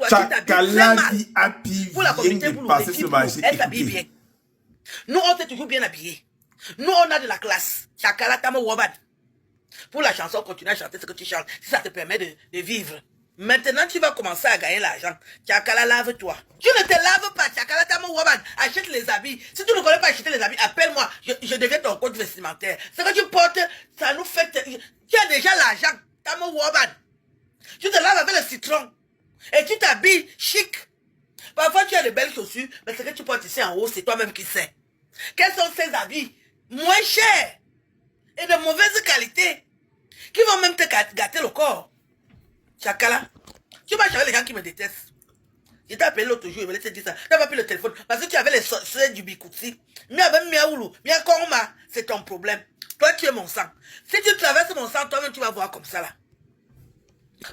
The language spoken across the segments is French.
toi, tu t'habilles très mal. Pour la communauté, pour les filles, elle s'habille bien. Nous, on s'est toujours bien habillés. Nous, on a de la classe. Chakala Tamo Wabad. Pour la chanson, continue à chanter ce que tu chantes, si ça te permet de vivre. Maintenant, tu vas commencer à gagner l'argent. Chakala, lave-toi. Tu ne te laves pas. Chakala Tamo Wabad. Achète les habits. Si tu ne connais pas acheter les habits, appelle-moi. Je deviens ton coach vestimentaire. Ce que tu portes, ça nous fait... Tu as déjà l'argent. Tamo Wabad. Tu te laves avec le citron. Et tu t'habilles chic. Parfois, tu as de belles chaussures, mais ce que tu portes ici en haut, c'est toi-même qui sais. Quels sont ces habits moins chers et de mauvaise qualité qui vont même te gâter le corps? Chakala, tu marches avec les gens qui me détestent. Je t'ai appelé l'autre jour, je me te dire ça. Tu n'as pas pris le téléphone parce que tu avais les sorciers du Bikouti. Miaoulou, Miakorma, c'est ton problème. Toi, tu es mon sang. Si tu traverses mon sang, toi-même, tu vas voir comme ça là.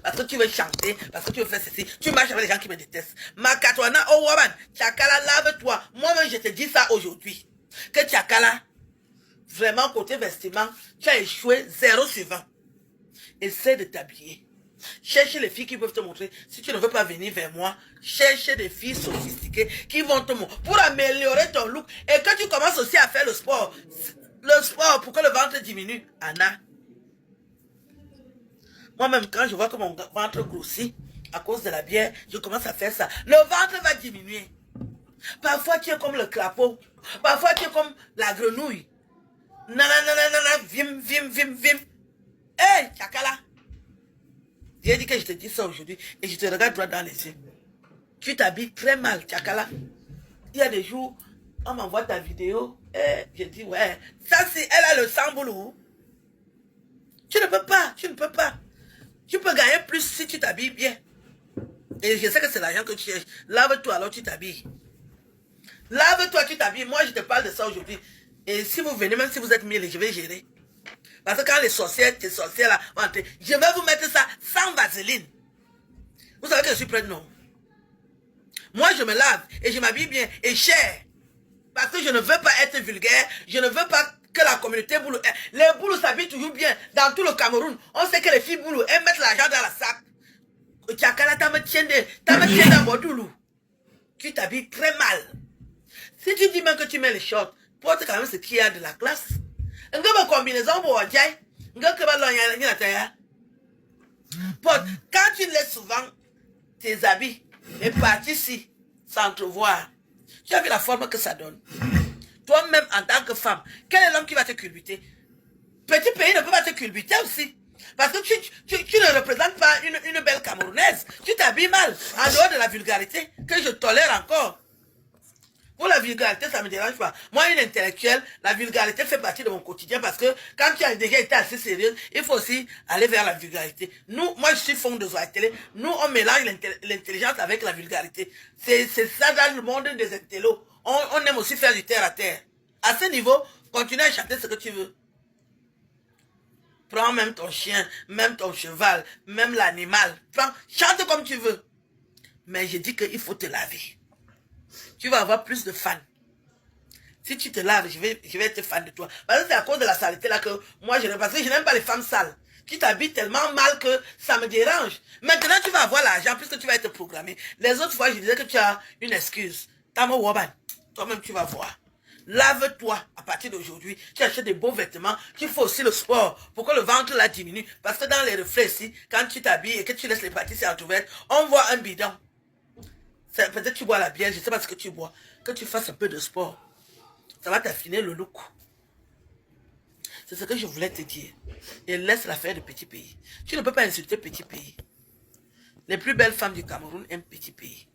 Parce que tu veux chanter, parce que tu veux faire ceci. Tu marches avec les gens qui me détestent. Makatwana, oh woman, Chakala, lave-toi. Moi-même, je te dis ça aujourd'hui. Que Chakala, vraiment, côté vestiment, tu as échoué 0 sur 20. Essaie de t'habiller. Cherche les filles qui peuvent te montrer. Si tu ne veux pas venir vers moi, cherche des filles sophistiquées qui vont te montrer pour améliorer ton look et que tu commences aussi à faire le sport. Le sport pour que le ventre diminue. Anna. Moi-même, quand je vois que mon ventre grossit à cause de la bière, je commence à faire ça. Le ventre va diminuer. Parfois, tu es comme le crapaud. Parfois, tu es comme la grenouille. Nanana, vim. Hé, Chakala. J'ai dit que je te dis ça aujourd'hui et je te regarde droit dans les yeux. Tu t'habilles très mal, Chakala. Il y a des jours, on m'envoie ta vidéo et je dis, ouais, ça c'est, elle a le sang boulot. Tu ne peux pas. Tu peux gagner plus si tu t'habilles bien. Et je sais que c'est l'argent que tu cherches. Lave-toi alors tu t'habilles. Lave-toi, tu t'habilles. Moi, je te parle de ça aujourd'hui. Et si vous venez, même si vous êtes 1000, je vais gérer. Parce que quand les sorcières là, vont entrer, je vais vous mettre ça sans vaseline. Vous savez que je suis prête, non? Moi, je me lave et je m'habille bien et cher. Parce que je ne veux pas être vulgaire. Je ne veux pas que la communauté boulou... Les boulous s'habillent toujours bien. Dans tout le Cameroun, on sait que les filles boulou, elles mettent l'argent dans la sac. Chakala, t'as me tiens dans Bodoulou. Tu t'habilles très mal. Si tu dis même que tu mets les shorts, porte quand même ce qu'il y a de la classe. Une combinaison pour quand tu laisses souvent tes habits et partir ici sans te voir, tu as vu la forme que ça donne. Toi-même en tant que femme, quel est l'homme qui va te culbuter? Petit pays ne peut pas te culbuter aussi. Parce que tu ne représentes pas une belle Camerounaise. Tu t'habilles mal, en dehors de la vulgarité, que je tolère encore. Pour la vulgarité, ça ne me dérange pas. Moi, une intellectuelle, la vulgarité fait partie de mon quotidien parce que quand tu as déjà été assez sérieuse, il faut aussi aller vers la vulgarité. Nous, moi, je suis fond de Zoatélé. Nous, on mélange l'intelligence avec la vulgarité. C'est ça dans le monde des intellos. On aime aussi faire du terre à terre. À ce niveau, continue à chanter ce que tu veux. Prends même ton chien, même ton cheval, même l'animal. Chante comme tu veux. Mais je dis qu'il faut te laver. Tu vas avoir plus de fans. Si tu te laves, je vais être fan de toi. Parce que c'est à cause de la saleté là que moi je n'aime pas. Parce que je n'aime pas les femmes sales. Tu t'habilles tellement mal que ça me dérange. Maintenant tu vas avoir l'argent puisque tu vas être programmé. Les autres fois je disais que tu as une excuse. Tamo Woban, toi-même tu vas voir. Lave-toi à partir d'aujourd'hui. Tu achètes des beaux vêtements. Tu fais aussi le sport pour que le ventre là diminue. Parce que dans les reflets ici, quand tu t'habilles et que tu laisses les parties ouvertes, on voit un bidon. Peut-être tu bois la bière, je ne sais pas ce que tu bois. Que tu fasses un peu de sport. Ça va t'affiner le look. C'est ce que je voulais te dire. Et laisse l'affaire de petit pays. Tu ne peux pas insulter petit pays. Les plus belles femmes du Cameroun aiment petit pays.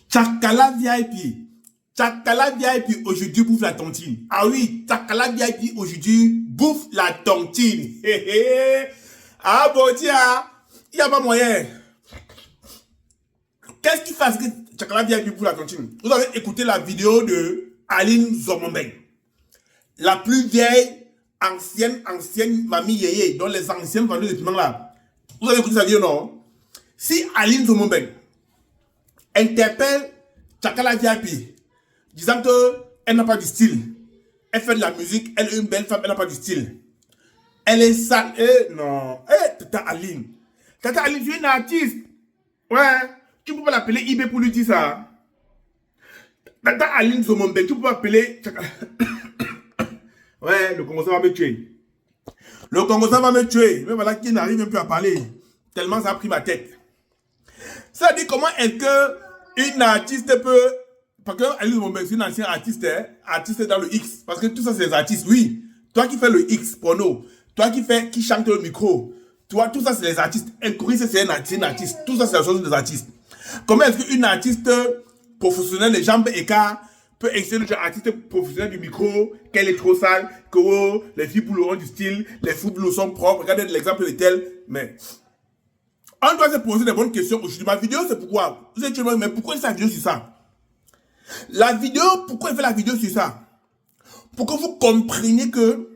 Chakala VIP. Chakala VIP aujourd'hui bouffe la tontine. Ah oui, Chakala VIP aujourd'hui bouffe la tontine. Ah bon, tiens, il n'y a pas moyen. Qu'est-ce qui fait que Chakala VIP bouffe la tontine? Vous avez écouté la vidéo de Aline Zomombeng. La plus vieille, ancienne mamie yéyé, dont les anciennes vendeuses de piment là. Vous avez écouté sa vidéo, non? Si Aline Zomombeng interpelle Chakala VIP, disant qu'elle n'a pas du style, elle fait de la musique, elle est une belle femme, elle n'a pas du style. Elle est sale. Eh, non. Eh, Tata Aline. Tata Aline, tu es une artiste. Ouais. Tu peux pas l'appeler IB pour lui dire ça. Tata Aline Zomombe, tu peux pas appeler... Ouais, le Congo, ça va me tuer. Le Congo, ça va me tuer. Mais voilà, qui n'arrive même plus à parler. Tellement ça a pris ma tête. Ça dit comment est-ce que une artiste peut... Parce que Aline Zomombe, c'est une ancienne artiste, hein, artiste dans le X. Parce que tout ça, c'est des artistes, oui. Toi qui fais le X, porno. Toi qui chante le micro. Toi, tout ça, c'est les artistes. Choriste, c'est une artiste. Tout ça, c'est la chose des artistes. Comment est-ce qu'une artiste professionnelle, les jambes écarts, peut essayer de artiste professionnel du micro, qu'elle est trop sale, que oh, les filles boulots ont du style, les filles boulots sont propres, regardez l'exemple de tel, mais on doit se poser des bonnes questions aujourd'hui. Ma vidéo, c'est pourquoi? Vous êtes mais pourquoi il fait la vidéo sur ça? La vidéo, pourquoi il fait la vidéo sur ça? Pour que vous compreniez que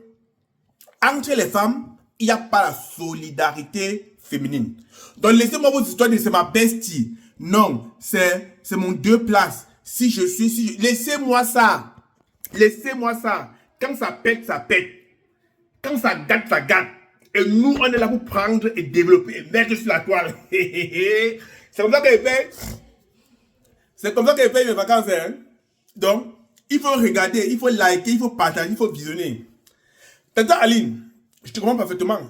entre les femmes, il n'y a pas la solidarité féminine. Donc laissez-moi vos histoires de c'est ma bestie. Non, c'est mon 2 places. Laissez-moi ça. Laissez-moi ça. Quand ça pète, ça pète. Quand ça gâte, ça gâte. Et nous, on est là pour prendre et développer et mettre sur la toile. C'est comme ça qu'elle fait. C'est comme ça qu'elle fait mes vacances. Hein? Donc, il faut regarder, il faut liker, il faut partager, il faut visionner. Tata Aline, je te comprends parfaitement.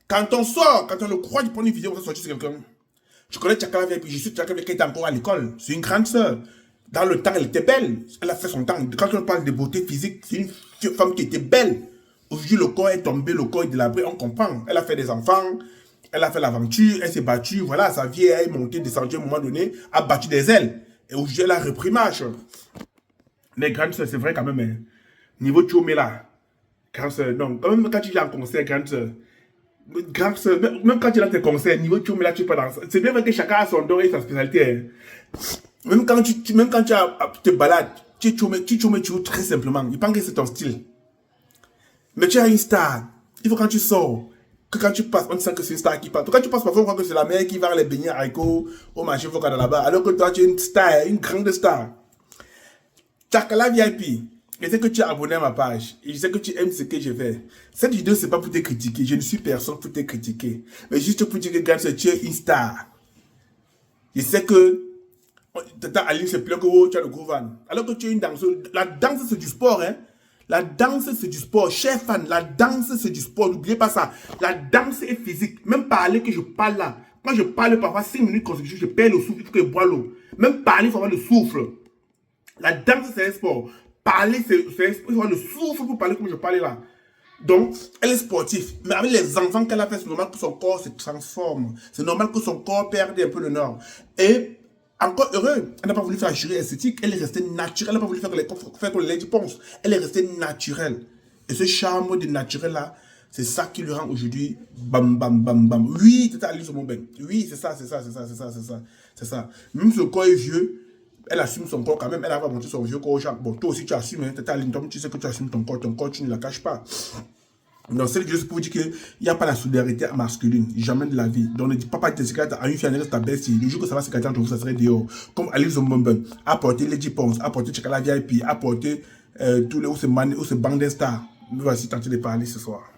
Quand on sort, quand on le croit, tu prends une vidéo pour sortir sur quelqu'un. Je connais Tchakala VIP, je suis Tchakala qui était encore à l'école. C'est une grande sœur. Dans le temps, elle était belle. Elle a fait son temps. Quand on parle de beauté physique, c'est une femme qui était belle. Aujourd'hui, le corps est tombé, le corps est délabré, on comprend. Elle a fait des enfants, elle a fait l'aventure, elle s'est battue. Voilà, sa vie est montée, descendue à un moment donné, a battu des ailes. Et aujourd'hui, elle a repris marche. Les grandes sœurs, c'est vrai quand même. Hein. Niveau Tchomé là. Grande sœur, non. Même quand tu viens en concert, grande sœur. Grave, même quand tu as tes concerts, niveau Tchomé là, tu peux danser. C'est bien vrai que chacun a son don et sa spécialité. Hein. Même quand tu te balades, tu joues très simplement. Il pense que c'est ton style. Mais tu as une star. Il faut quand tu sors, que quand tu passes, on sent que c'est une star qui passe. Quand tu passes parfois, on croit que c'est la mère qui va les beignets haricots au marché vocal là-bas. Alors que toi, tu es une star, une grande star. Tchakala VIP. Je sais que tu es abonné à ma page. Et je sais que tu aimes ce que je fais. Cette vidéo, c'est pas pour te critiquer. Je ne suis personne pour te critiquer. Mais juste pour dire que regarde, tu es une star. Je sais que Tata Aline se plaint que tu as le gros van. Alors que tu es une danseuse. La danse, c'est du sport. Hein? La danse, c'est du sport. Chers fans, la danse, c'est du sport. N'oubliez pas ça. La danse est physique. Même parler que je parle là. Quand je parle parfois 5 minutes consécutives, je perds le souffle. Il faut que je bois l'eau. Même parler, il faut avoir le souffle. La danse, c'est un sport. Parler, il faut avoir le souffle pour parler comme je parlais là. Donc, elle est sportive. Mais avec les enfants qu'elle a fait, c'est normal que son corps se transforme. C'est normal que son corps perde un peu le nord. Et encore heureux, elle n'a pas voulu faire la chirurgie esthétique. Elle est restée naturelle. Elle n'a pas voulu faire comme les lady ponce. Elle est restée naturelle. Et ce charme de naturel là, c'est ça qui lui rend aujourd'hui bam bam bam bam. Oui, Tata Aline sur mon bain. Oui, c'est ça. Même si le corps est vieux, elle assume son corps quand même. Elle a pas montré son vieux corps aux gens. Bon, toi aussi tu assumes. Hein, Tata Aline, tu sais que tu assumes ton corps, tu ne la caches pas. Donc, c'est juste pour dire qu'il n'y a pas la solidarité masculine, jamais de la vie. Donc, ne dis pas tes secrets à une fille, ta bestie. Le jour que ça va se casser entre vous, ça serait dehors. Comme Aline Zombomben, apporter Lady Ponce, apporter Tchakala VIP, apporter tous les où se bandent stars. Nous voici tenté de parler ce soir.